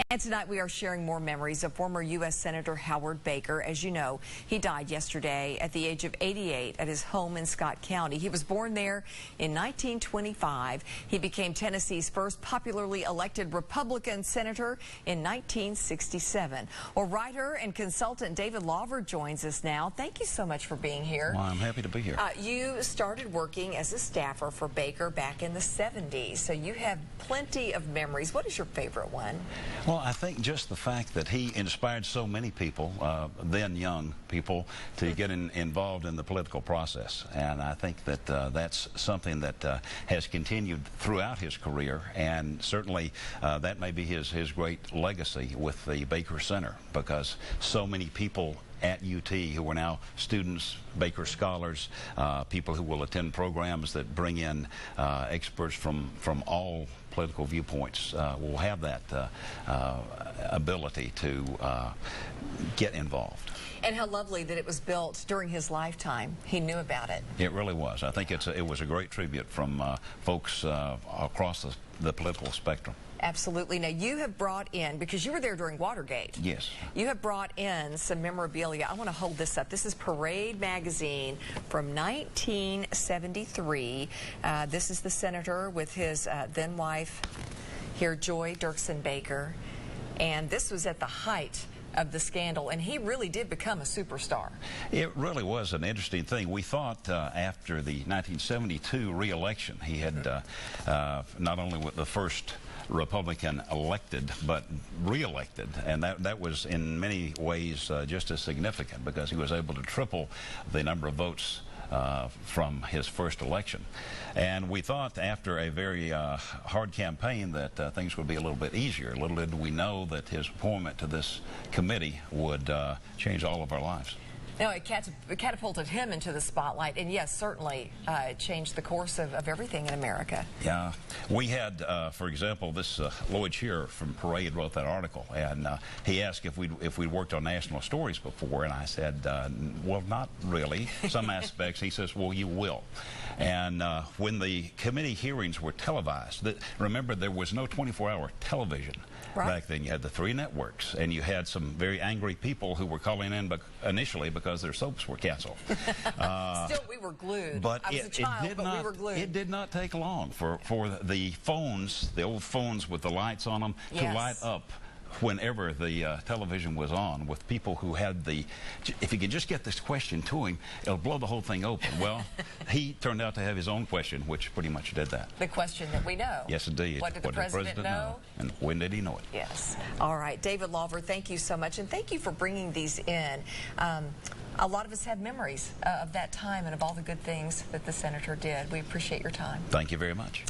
And tonight we are sharing more memories of former U.S. Senator Howard Baker. As you know, he died yesterday at the age of 88 at his home in Scott County. He was born there in 1925. He became Tennessee's first popularly elected Republican senator in 1967. Well, writer and consultant David Lauver joins us now. Thank you so much for being here. Well, I'm happy to be here. You started working as a staffer for Baker back in the 70s, so you have plenty of memories. What is your favorite one? Well, I think just the fact that he inspired so many people, then young people, to get involved in the political process. And I think that that's something that has continued throughout his career, and certainly that may be his great legacy with the Baker Center, because so many people at UT who are now students, Baker scholars, people who will attend programs that bring in experts from all political viewpoints will have that ability to get involved. And how lovely that it was built during his lifetime. He knew about it. It really was. I think it was a great tribute from folks across the political spectrum. Absolutely. Now, you have brought in, because you were there during Watergate. Yes. You have brought in some memorabilia. I want to hold this up. This is Parade magazine from 1973. This is the senator with his then wife here, Joy Dirksen Baker. And this was at the height of the scandal, and he really did become a superstar. It really was an interesting thing. We thought after the 1972 re-election, he had not only with the first Republican elected, but re-elected, and that was in many ways just as significant, because he was able to triple the number of votes from his first election. And we thought after a very hard campaign that things would be a little bit easier. Little did we know that his appointment to this committee would change all of our lives. No, it catapulted him into the spotlight, and yes, certainly changed the course of everything in America. Yeah. We had, for example, this Lloyd Shearer from Parade wrote that article, and he asked if we'd worked on national stories before, and I said, well, not really. Some aspects. He says, well, you will. And when the committee hearings were televised, remember, there was no 24-hour television. Right. Back then, you had the 3 networks, and you had some very angry people who were calling in initially because their soaps were canceled. Still, we were glued. But I was a child, but we were glued. It did not take long for the phones, the old phones with the lights on them, yes, to light up whenever the television was on, with people who had if you could just get this question to him, it'll blow the whole thing open. Well, he turned out to have his own question, which pretty much did that. The question that we know. Yes, indeed. What did the president know? And when did he know it? Yes. All right. David Lauver, thank you so much, and thank you for bringing these in. A lot of us have memories of that time and of all the good things that the senator did. We appreciate your time. Thank you very much.